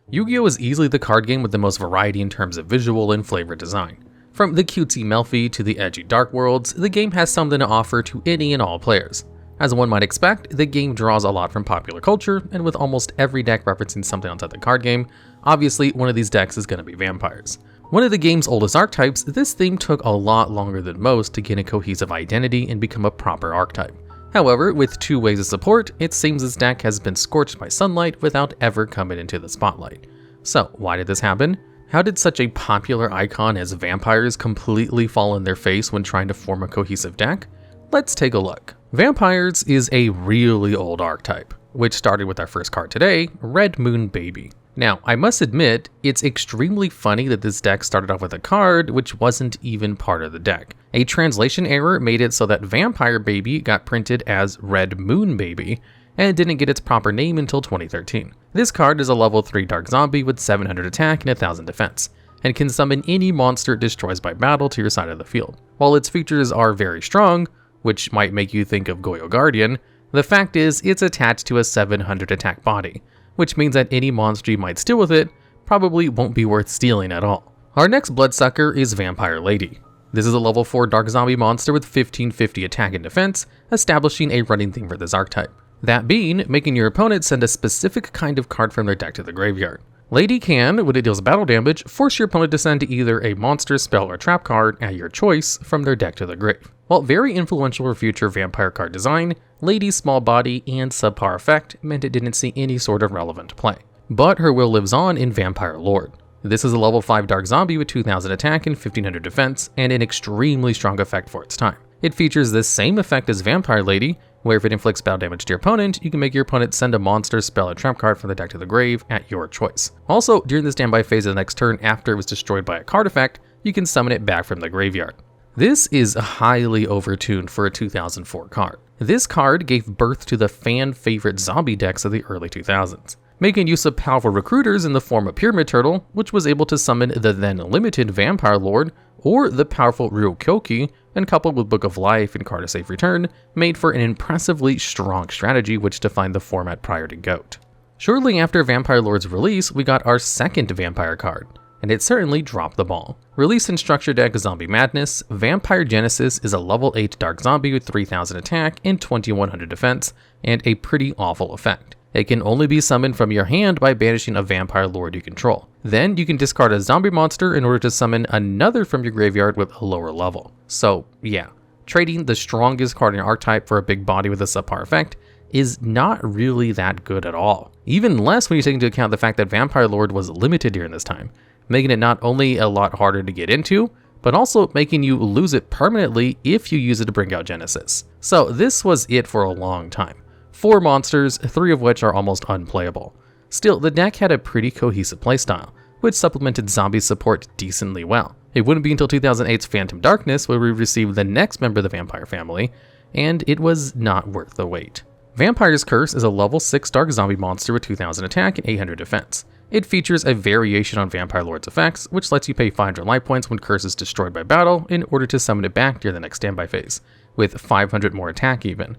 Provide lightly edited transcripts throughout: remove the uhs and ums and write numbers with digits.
Yu-Gi-Oh! Is easily the card game with the most variety in terms of visual and flavor design. From the cutesy Melffy to the edgy Dark Worlds, the game has something to offer to any and all players. As one might expect, the game draws a lot from popular culture, and with almost every deck referencing something outside the card game, obviously one of these decks is going to be vampires. One of the game's oldest archetypes, this theme took a lot longer than most to gain a cohesive identity and become a proper archetype. However, with 2 ways of support, it seems this deck has been scorched by sunlight without ever coming into the spotlight. So why did this happen? How did such a popular icon as vampires completely fall on their face when trying to form a cohesive deck? Let's take a look. Vampires is a really old archetype, which started with our first card today, Red Moon Baby. Now, I must admit, it's extremely funny that this deck started off with a card which wasn't even part of the deck. A translation error made it so that Vampire Baby got printed as Red Moon Baby, and didn't get its proper name until 2013. This card is a level 3 Dark Zombie with 700 attack and 1000 defense, and can summon any monster it destroys by battle to your side of the field. While its features are very strong, which might make you think of Yugioh Guardian, the fact is it's attached to a 700 attack body, which means that any monster you might steal with it probably won't be worth stealing at all. Our next Bloodsucker is Vampire Lady. This is a level 4 Dark Zombie monster with 1550 attack and defense, establishing a running theme for this archetype. That being, making your opponent send a specific kind of card from their deck to the graveyard. Lady can, when it deals battle damage, force your opponent to send either a monster, spell, or trap card at your choice from their deck to the grave. While very influential for future vampire card design, Lady's small body and subpar effect meant it didn't see any sort of relevant play. But her will lives on in Vampire Lord. This is a level 5 Dark Zombie with 2000 attack and 1500 defense, and an extremely strong effect for its time. It features the same effect as Vampire Lady, where if it inflicts battle damage to your opponent, you can make your opponent send a monster, spell, or trap card from the deck to the grave at your choice. Also, during the standby phase of the next turn after it was destroyed by a card effect, you can summon it back from the graveyard. This is highly overtuned for a 2004 card. This card gave birth to the fan-favorite zombie decks of the early 2000s, making use of powerful recruiters in the form of Pyramid Turtle, which was able to summon the then limited Vampire Lord, or the powerful Ryokyoki, and coupled with Book of Life and Card of Safe Return, made for an impressively strong strategy which defined the format prior to GOAT. Shortly after Vampire Lord's release, we got our second vampire card, and it certainly dropped the ball. Released in Structure Deck Zombie Madness, Vampire Genesis is a level 8 Dark Zombie with 3000 attack and 2100 defense, and a pretty awful effect. It can only be summoned from your hand by banishing a Vampire Lord you control. Then you can discard a zombie monster in order to summon another from your graveyard with a lower level. So yeah, trading the strongest card in your archetype for a big body with a subpar effect is not really that good at all. Even less when you take into account the fact that Vampire Lord was limited during this time, making it not only a lot harder to get into, but also making you lose it permanently if you use it to bring out Genesis. So this was it for a long time. 4 monsters, 3 of which are almost unplayable. Still, the deck had a pretty cohesive playstyle, which supplemented zombie support decently well. It wouldn't be until 2008's Phantom Darkness where we received the next member of the vampire family, and it was not worth the wait. Vampire's Curse is a level 6 Dark Zombie monster with 2000 attack and 800 defense. It features a variation on Vampire Lord's effects, which lets you pay 500 life points when Curse is destroyed by battle in order to summon it back during the next standby phase, with 500 more attack even.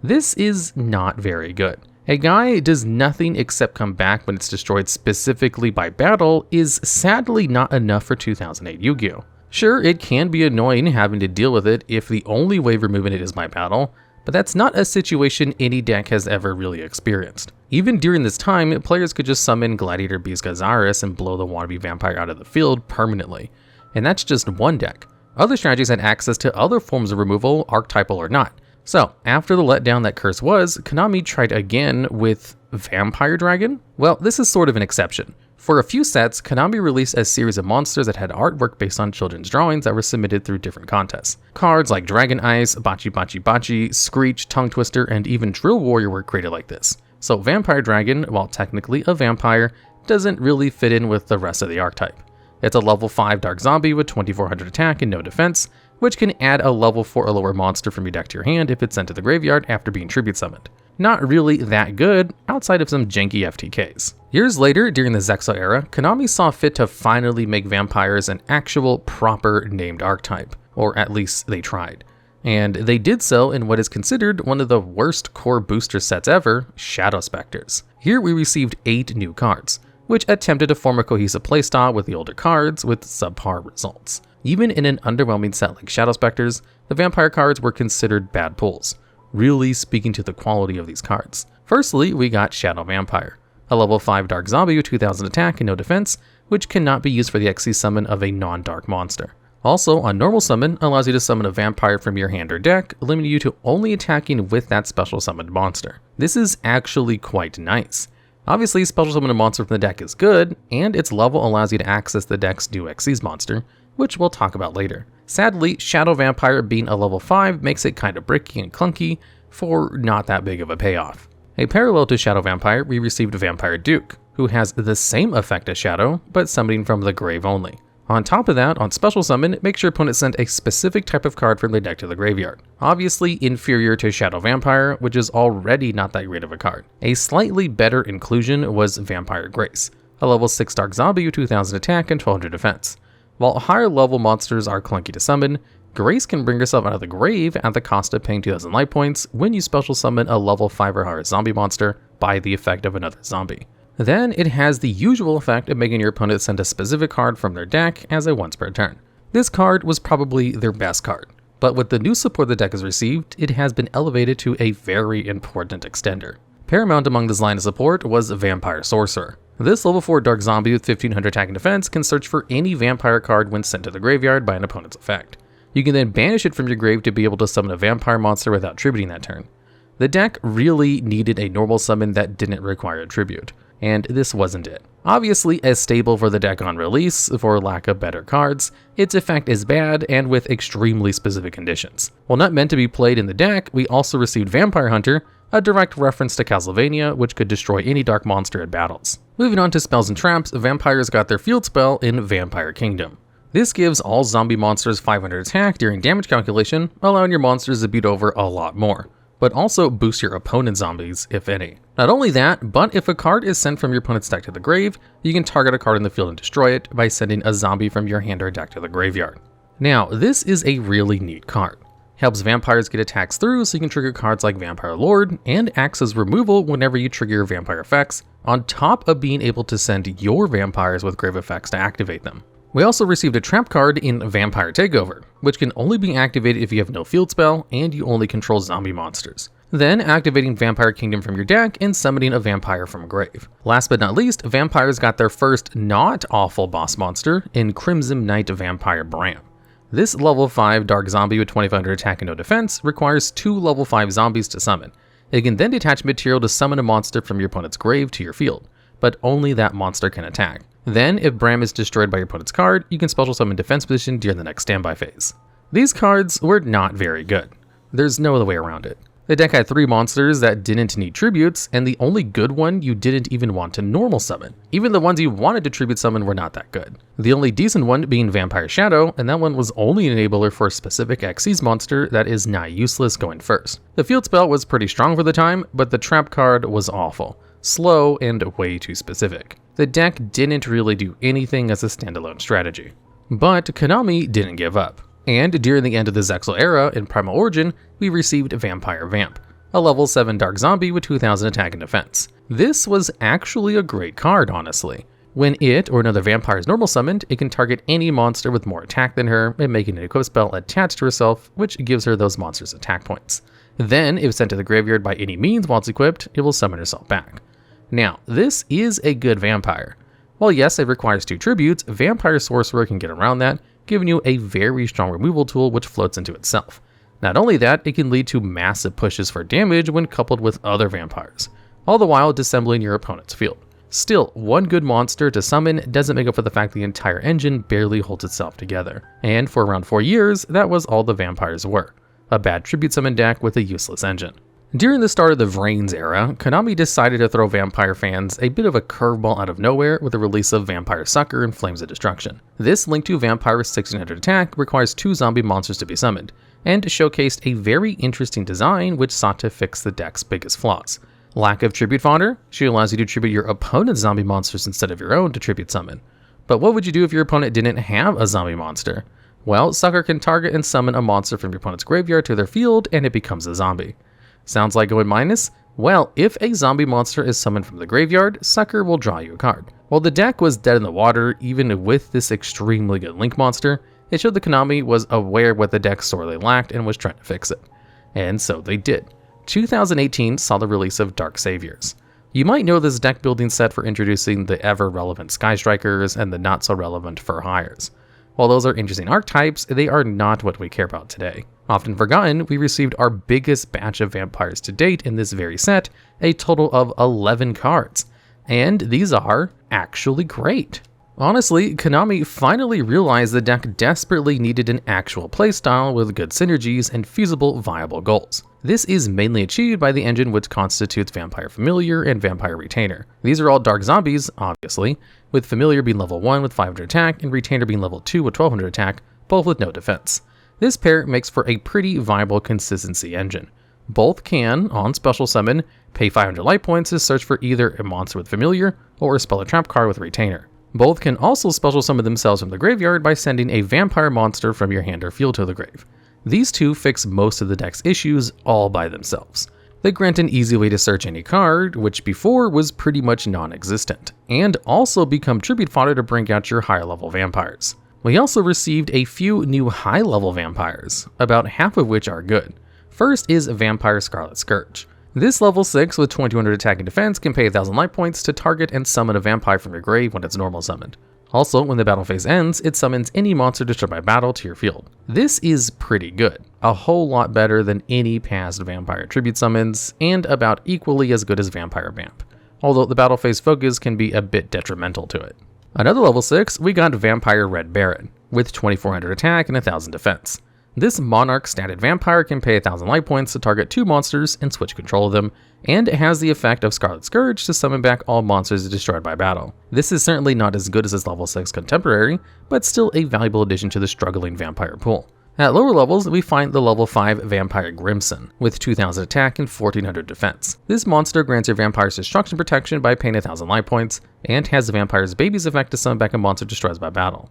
This is not very good. A guy does nothing except come back when it's destroyed specifically by battle is sadly not enough for 2008 Yu-Gi-Oh! Sure, it can be annoying having to deal with it if the only way of removing it is by battle, but that's not a situation any deck has ever really experienced. Even during this time, players could just summon Gladiator Beast Gazaris and blow the wannabe vampire out of the field permanently, and that's just one deck. Other strategies had access to other forms of removal, archetypal or not. So, after the letdown that Curse was, Konami tried again with Vampire Dragon? Well, this is sort of an exception. For a few sets, Konami released a series of monsters that had artwork based on children's drawings that were submitted through different contests. Cards like Dragon Ice, Bachi Bachi Bachi, Screech, Tongue Twister, and even Drill Warrior were created like this. So Vampire Dragon, while technically a vampire, doesn't really fit in with the rest of the archetype. It's a level 5 Dark Zombie with 2400 attack and no defense, which can add a level 4 or lower monster from your deck to your hand if it's sent to the graveyard after being tribute summoned. Not really that good, outside of some janky FTKs. Years later, during the Zexo era, Konami saw fit to finally make vampires an actual, proper named archetype, or at least they tried. And they did so in what is considered one of the worst core booster sets ever, Shadow Specters. Here we received 8 new cards. which attempted to form a cohesive playstyle with the older cards with subpar results. Even in an underwhelming set like Shadow Specters, the vampire cards were considered bad pulls, really speaking to the quality of these cards. Firstly, we got Shadow Vampire, a level 5 Dark Zombie with 2000 attack and no defense, which cannot be used for the XC summon of a non-dark monster. Also, on normal summon, allows you to summon a vampire from your hand or deck, limiting you to only attacking with that special summoned monster. This is actually quite nice. Obviously, special summon a monster from the deck is good, and its level allows you to access the deck's new XC's monster, which we'll talk about later. Sadly, Shadow Vampire being a level 5 makes it kind of bricky and clunky for not that big of a payoff. A parallel to Shadow Vampire, we received Vampire Duke, who has the same effect as Shadow, but summoning from the grave only. On top of that, on special summon, make sure your opponent sent a specific type of card from their deck to the graveyard. Obviously inferior to Shadow Vampire, which is already not that great of a card. A slightly better inclusion was Vampire Grace, a level 6 Dark Zombie with 2000 attack and 1200 defense. While higher level monsters are clunky to summon, Grace can bring yourself out of the grave at the cost of paying 2000 life points when you special summon a level 5 or higher zombie monster by the effect of another zombie. Then it has the usual effect of making your opponent send a specific card from their deck as a once per turn. This card was probably their best card, but with the new support the deck has received, it has been elevated to a very important extender. Paramount among this line of support was Vampire Sorcerer. This level 4 Dark Zombie with 1500 attack and defense can search for any vampire card when sent to the graveyard by an opponent's effect. You can then banish it from your grave to be able to summon a vampire monster without tributing that turn. The deck really needed a normal summon that didn't require a tribute, and this wasn't it. Obviously as stable for the deck on release, for lack of better cards, its effect is bad and with extremely specific conditions. While not meant to be played in the deck, we also received Vampire Hunter, a direct reference to Castlevania, which could destroy any dark monster at battles. Moving on to spells and traps, vampires got their field spell in Vampire Kingdom. This gives all zombie monsters 500 attack during damage calculation, allowing your monsters to beat over a lot more, but also boost your opponent's zombies, if any. Not only that, but if a card is sent from your opponent's deck to the grave, you can target a card in the field and destroy it by sending a zombie from your hand or deck to the graveyard. Now, this is a really neat card. Helps vampires get attacks through so you can trigger cards like Vampire Lord, and acts as removal whenever you trigger your vampire effects, on top of being able to send your vampires with grave effects to activate them. We also received a trap card in Vampire Takeover, which can only be activated if you have no field spell and you only control zombie monsters. Then activating Vampire Kingdom from your deck and summoning a vampire from a grave. Last but not least, vampires got their first not awful boss monster in Crimson Knight Vampire Bram. This level 5 Dark Zombie with 2500 attack and no defense requires 2 level 5 zombies to summon. It can then detach material to summon a monster from your opponent's grave to your field, but only that monster can attack. Then, if Bram is destroyed by your opponent's card, you can special summon defense position during the next standby phase. These cards were not very good. There's no other way around it. The deck had 3 monsters that didn't need tributes, and the only good one you didn't even want to normal summon. Even the ones you wanted to tribute summon were not that good. The only decent one being Vampire Shadow, and that one was only an enabler for a specific XC's monster that is nigh useless going first. The field spell was pretty strong for the time, but the trap card was awful, slow, and way too specific. The deck didn't really do anything as a standalone strategy. But Konami didn't give up. And during the end of the Zexal era in Primal Origin, we received Vampire Vamp, a level 7 Dark Zombie with 2000 attack and defense. This was actually a great card, honestly. When it or another vampire is normal summoned, it can target any monster with more attack than her and make an equip spell attached to herself, which gives her those monsters' attack points. Then, if sent to the graveyard by any means while it's equipped, it will summon herself back. Now, this is a good vampire. While yes, it requires 2 tributes, Vampire Sorcerer can get around that, giving you a very strong removal tool which floats into itself. Not only that, it can lead to massive pushes for damage when coupled with other vampires, all the while disassembling your opponent's field. Still, one good monster to summon doesn't make up for the fact the entire engine barely holds itself together. And for around 4 years, that was all the vampires were. A bad tribute summon deck with a useless engine. During the start of the Vrains era, Konami decided to throw vampire fans a bit of a curveball out of nowhere with the release of Vampire Sucker and Flames of Destruction. This linked to Vampire's 1600 attack requires 2 zombie monsters to be summoned, and showcased a very interesting design which sought to fix the deck's biggest flaws. Lack of tribute fodder. She allows you to tribute your opponent's zombie monsters instead of your own to tribute summon. But what would you do if your opponent didn't have a zombie monster? Well, Sucker can target and summon a monster from your opponent's graveyard to their field and it becomes a zombie. Sounds like going minus? Well, if a zombie monster is summoned from the graveyard, Sucker will draw you a card. While the deck was dead in the water, even with this extremely good Link monster, it showed that Konami was aware what the deck sorely lacked and was trying to fix it. And so they did. 2018 saw the release of Dark Saviors. You might know this deck building set for introducing the ever-relevant Sky Strikers and the not-so-relevant Fur Hires. While those are interesting archetypes, they are not what we care about today. Often forgotten, we received our biggest batch of vampires to date in this very set, a total of 11 cards. And these are actually great. Honestly, Konami finally realized the deck desperately needed an actual playstyle with good synergies and feasible, viable goals. This is mainly achieved by the engine which constitutes Vampire Familiar and Vampire Retainer. These are all dark zombies, obviously, with Familiar being level 1 with 500 attack and Retainer being level 2 with 1200 attack, both with no defense. This pair makes for a pretty viable consistency engine. Both can, on special summon, pay 500 life points to search for either a monster with Familiar or a spell or trap card with Retainer. Both can also special summon themselves from the graveyard by sending a vampire monster from your hand or field to the grave. These two fix most of the deck's issues all by themselves. They grant an easy way to search any card, which before was pretty much non-existent, and also become tribute fodder to bring out your higher level vampires. We also received a few new high level vampires, about half of which are good. First is Vampire Scarlet Scourge. This level 6 with 2200 attack and defense can pay 1000 life points to target and summon a vampire from your grave when it's normal summoned. Also, when the battle phase ends, it summons any monster destroyed by battle to your field. This is pretty good, a whole lot better than any past vampire tribute summons, and about equally as good as Vampire Vamp, although the battle phase focus can be a bit detrimental to it. Another level 6, we got Vampire Red Baron, with 2400 attack and 1000 defense. This Monarch statted vampire can pay 1000 life points to target 2 monsters and switch control of them, and it has the effect of Scarlet Scourge to summon back all monsters destroyed by battle. This is certainly not as good as its level 6 contemporary, but still a valuable addition to the struggling vampire pool. At lower levels, we find the level 5 Vampire Grimson, with 2000 attack and 1400 defense. This monster grants your vampire's destruction protection by paying 1000 life points, and has the vampire's baby's effect to summon back a monster destroyed by battle.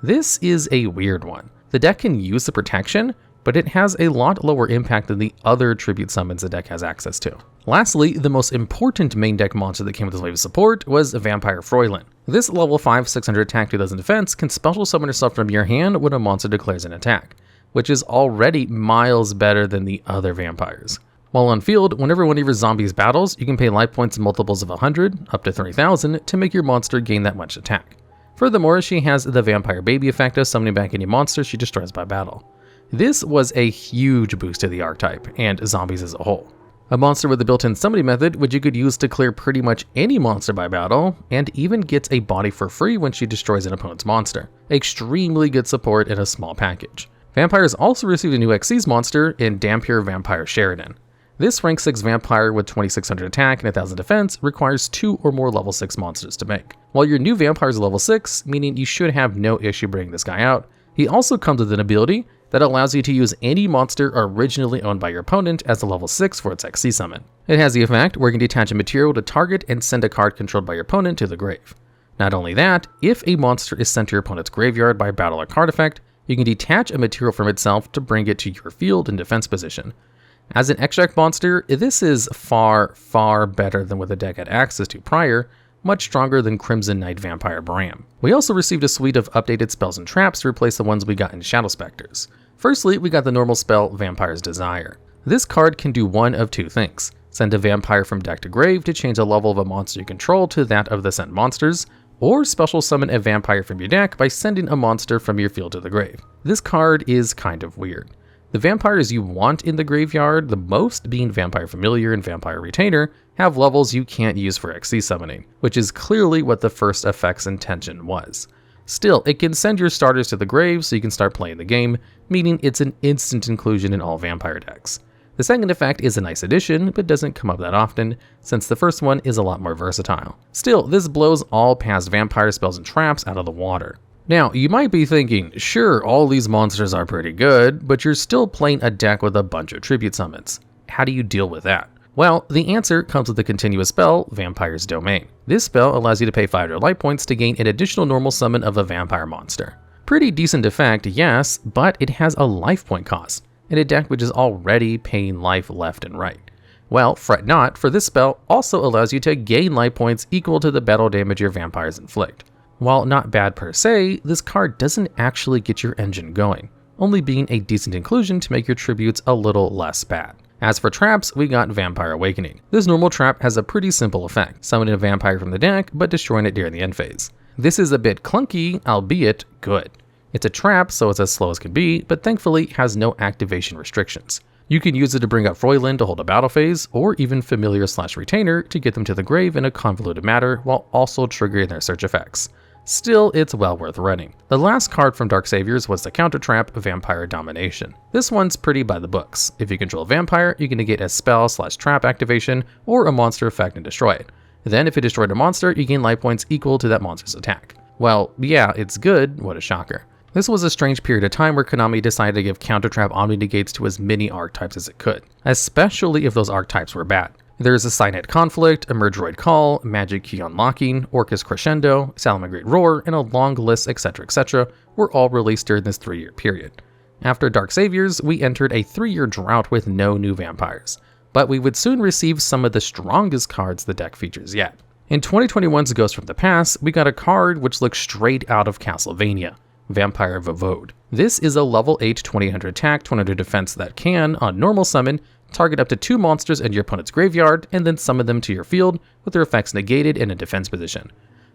This is a weird one. The deck can use the protection, but it has a lot lower impact than the other tribute summons the deck has access to. Lastly, the most important main deck monster that came with this wave of support was Vampire Froilin. This level 5 600 attack 2000 defense can special summon yourself from your hand when a monster declares an attack, which is already miles better than the other vampires. While on field, whenever one of your zombies battles, you can pay life points in multiples of 100, up to 3000, to make your monster gain that much attack. Furthermore, she has the Vampire Baby effect of summoning back any monster she destroys by battle. This was a huge boost to the archetype, and zombies as a whole. A monster with a built-in summoning method which you could use to clear pretty much any monster by battle, and even gets a body for free when she destroys an opponent's monster. Extremely good support in a small package. Vampires also received a new Xyz monster in Dampier Vampire Sheridan. This rank 6 vampire with 2600 attack and 1000 defense requires 2 or more level 6 monsters to make. While your new vampire is level 6, meaning you should have no issue bringing this guy out, he also comes with an ability that allows you to use any monster originally owned by your opponent as a level 6 for its XC summon. It has the effect where you can detach a material to target and send a card controlled by your opponent to the grave. Not only that, if a monster is sent to your opponent's graveyard by battle or card effect, you can detach a material from itself to bring it to your field in defense position. As an extract monster, this is far, far better than what the deck had access to prior, much stronger than Crimson Knight Vampire Bram. We also received a suite of updated spells and traps to replace the ones we got in Shadow Specters. Firstly, we got the normal spell Vampire's Desire. This card can do one of two things: send a vampire from deck to grave to change the level of a monster you control to that of the sent monsters, or special summon a vampire from your deck by sending a monster from your field to the grave. This card is kind of weird. The vampires you want in the graveyard, the most being Vampire Familiar and Vampire Retainer, have levels you can't use for XC summoning, which is clearly what the first effect's intention was. Still, it can send your starters to the grave so you can start playing the game, meaning it's an instant inclusion in all vampire decks. The second effect is a nice addition, but doesn't come up that often, since the first one is a lot more versatile. Still, this blows all past vampire spells and traps out of the water. Now, you might be thinking, sure, all these monsters are pretty good, but you're still playing a deck with a bunch of tribute summons. How do you deal with that? Well, the answer comes with the continuous spell, Vampire's Domain. This spell allows you to pay 500 life points to gain an additional normal summon of a vampire monster. Pretty decent effect, yes, but it has a life point cost, in a deck which is already paying life left and right. Well, fret not, for this spell also allows you to gain life points equal to the battle damage your vampires inflict. While not bad per se, this card doesn't actually get your engine going, only being a decent inclusion to make your tributes a little less bad. As for traps, we got Vampire Awakening. This normal trap has a pretty simple effect, summoning a vampire from the deck, but destroying it during the end phase. This is a bit clunky, albeit good. It's a trap, so it's as slow as can be, but thankfully has no activation restrictions. You can use it to bring up Froylan to hold a battle phase, or even Familiar/Retainer to get them to the grave in a convoluted manner while also triggering their search effects. Still, it's well worth running. The last card from Dark Saviors was the counter trap Vampire Domination. This one's pretty by the books. If you control a vampire, you can negate a spell/trap activation or a monster effect and destroy it. Then if you destroyed a monster, you gain life points equal to that monster's attack. Well, yeah, it's good, what a shocker. This was a strange period of time where Konami decided to give counter-trap omni-negates to as many archetypes as it could, especially if those archetypes were bad. There's a Cynet Conflict, Emergeroid Call, Magic Key Unlocking, Orcus Crescendo, Salamangreat Roar, and a long list, etc. were all released during this 3-year period. After Dark Saviors, we entered a 3-year drought with no new vampires, but we would soon receive some of the strongest cards the deck features yet. In 2021's Ghost from the Past, we got a card which looks straight out of Castlevania. Vampire Vavode. This is a level 8 2800 attack, 200 defense that can, on normal summon, target up to 2 monsters in your opponent's graveyard and then summon them to your field with their effects negated in a defense position.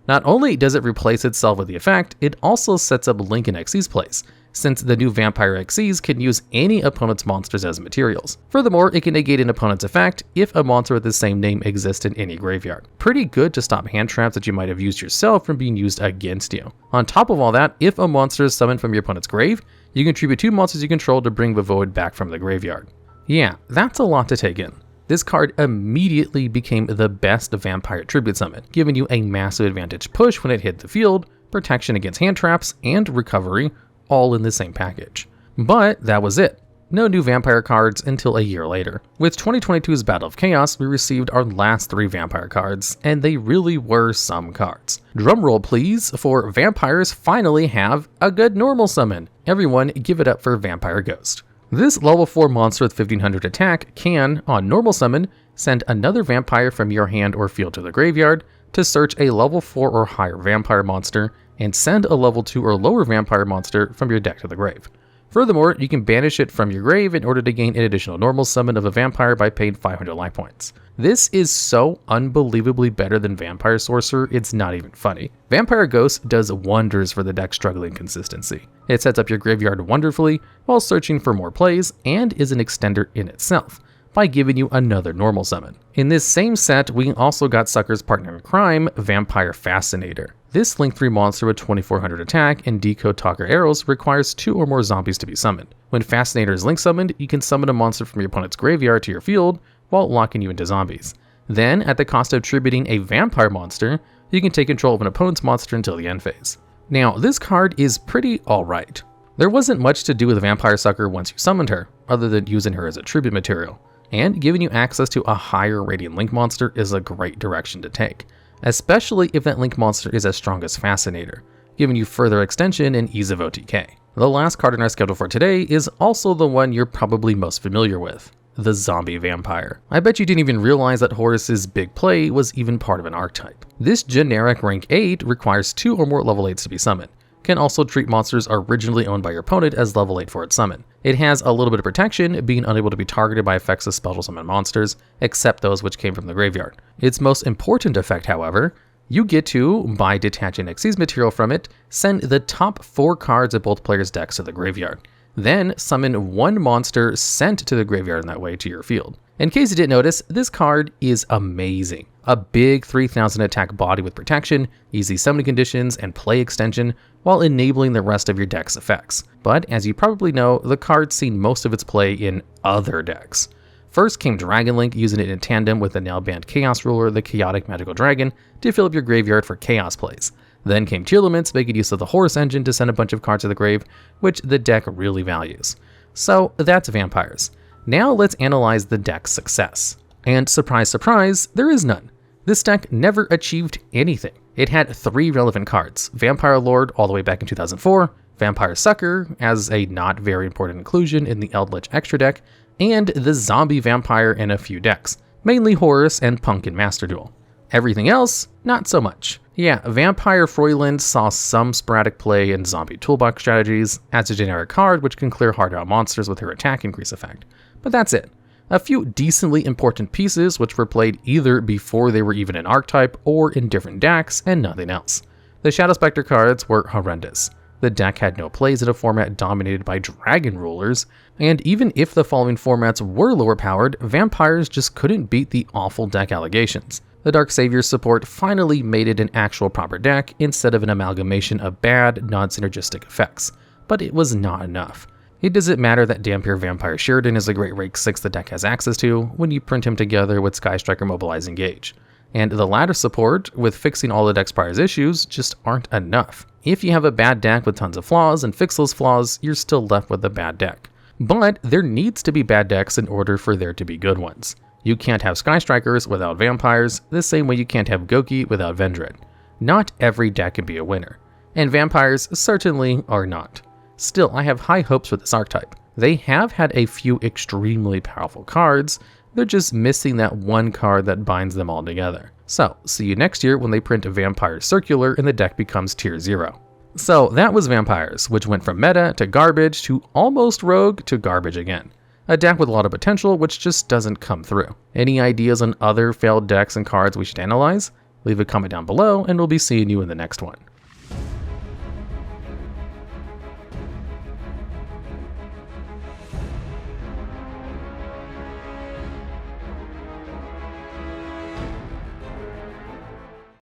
Not only does it replace itself with the effect, it also sets up Link in Xyz's place, since the new Vampire Xyz can use any opponent's monsters as materials. Furthermore, it can negate an opponent's effect if a monster with the same name exists in any graveyard. Pretty good to stop hand traps that you might have used yourself from being used against you. On top of all that, if a monster is summoned from your opponent's grave, you can tribute 2 monsters you control to bring Vavode back from the graveyard. Yeah, that's a lot to take in. This card immediately became the best vampire tribute summon, giving you a massive advantage push when it hit the field, protection against hand traps, and recovery, all in the same package. But that was it. No new vampire cards until a year later. With 2022's Battle of Chaos, we received our last 3 vampire cards, and they really were some cards. Drumroll please, for vampires finally have a good normal summon. Everyone give it up for Vampire Ghost. This level 4 monster with 1500 attack can, on normal summon, send another vampire from your hand or field to the graveyard to search a level 4 or higher vampire monster and send a level 2 or lower vampire monster from your deck to the grave. Furthermore, you can banish it from your grave in order to gain an additional normal summon of a vampire by paying 500 life points. This is so unbelievably better than Vampire Sorcerer, it's not even funny. Vampire Ghost does wonders for the deck's struggling consistency. It sets up your graveyard wonderfully while searching for more plays and is an extender in itself by giving you another normal summon. In this same set, we also got Sucker's partner in crime, Vampire Fascinator. This Link 3 monster with 2400 attack and Decode Talker Arrows requires 2 or more zombies to be summoned. When Fascinator is Link summoned, you can summon a monster from your opponent's graveyard to your field while locking you into zombies. Then, at the cost of tributing a vampire monster, you can take control of an opponent's monster until the end phase. Now, this card is pretty alright. There wasn't much to do with Vampire Sucker once you summoned her, other than using her as a tribute material, and giving you access to a higher rating Link monster is a great direction to take, especially if that Link monster is as strong as Fascinator, giving you further extension and ease of OTK. The last card in our schedule for today is also the one you're probably most familiar with, the Zombie Vampire. I bet you didn't even realize that Horus's big play was even part of an archetype. This generic rank 8 requires 2 or more level 8s to be summoned. Can also treat monsters originally owned by your opponent as level 8 for its summon. It has a little bit of protection, being unable to be targeted by effects of special summon monsters, except those which came from the graveyard. Its most important effect, however, you get to, by detaching Xyz material from it, send the top 4 cards of both players' decks to the graveyard. Then summon 1 monster sent to the graveyard in that way to your field. In case you didn't notice, this card is amazing. A big 3000 attack body with protection, easy summoning conditions, and play extension, while enabling the rest of your deck's effects. But as you probably know, the card's seen most of its play in other decks. First came Dragon Link, using it in tandem with the now-banned Chaos Ruler, the Chaotic Magical Dragon, to fill up your graveyard for Chaos plays. Then came Tearlaments, making use of the Horus engine to send a bunch of cards to the grave, which the deck really values. So that's Vampires. Now let's analyze the deck's success. And surprise, surprise, there is none. This deck never achieved anything. It had 3 relevant cards, Vampire Lord all the way back in 2004, Vampire Sucker as a not very important inclusion in the Eldritch Extra deck, and the Zombie Vampire in a few decks, mainly Horus and Pumpkin Master Duel. Everything else, not so much. Yeah, Vampire Froyland saw some sporadic play in zombie toolbox strategies as a generic card which can clear hard out monsters with her attack increase effect, but that's it. A few decently important pieces which were played either before they were even an archetype or in different decks and nothing else. The Shadow Spectre cards were horrendous. The deck had no plays in a format dominated by dragon rulers, and even if the following formats were lower powered, vampires just couldn't beat the awful deck allegations. The Dark Savior support finally made it an actual proper deck instead of an amalgamation of bad, non-synergistic effects, but it was not enough. It doesn't matter that Dampier Vampire Sheridan is a great rake 6 the deck has access to when you print him together with Sky Striker Mobilize Engage. And the latter support, with fixing all the deck's prior issues, just aren't enough. If you have a bad deck with tons of flaws and fix those flaws, you're still left with a bad deck. But there needs to be bad decks in order for there to be good ones. You can't have Sky Strikers without vampires, the same way you can't have Goki without Vendread. Not every deck can be a winner, and vampires certainly are not. Still, I have high hopes for this archetype. They have had a few extremely powerful cards, they're just missing that one card that binds them all together. So, see you next year when they print a Vampire Circular and the deck becomes tier 0. So that was Vampires, which went from meta to garbage to almost rogue to garbage again. A deck with a lot of potential which just doesn't come through. Any ideas on other failed decks and cards we should analyze? Leave a comment down below and we'll be seeing you in the next one.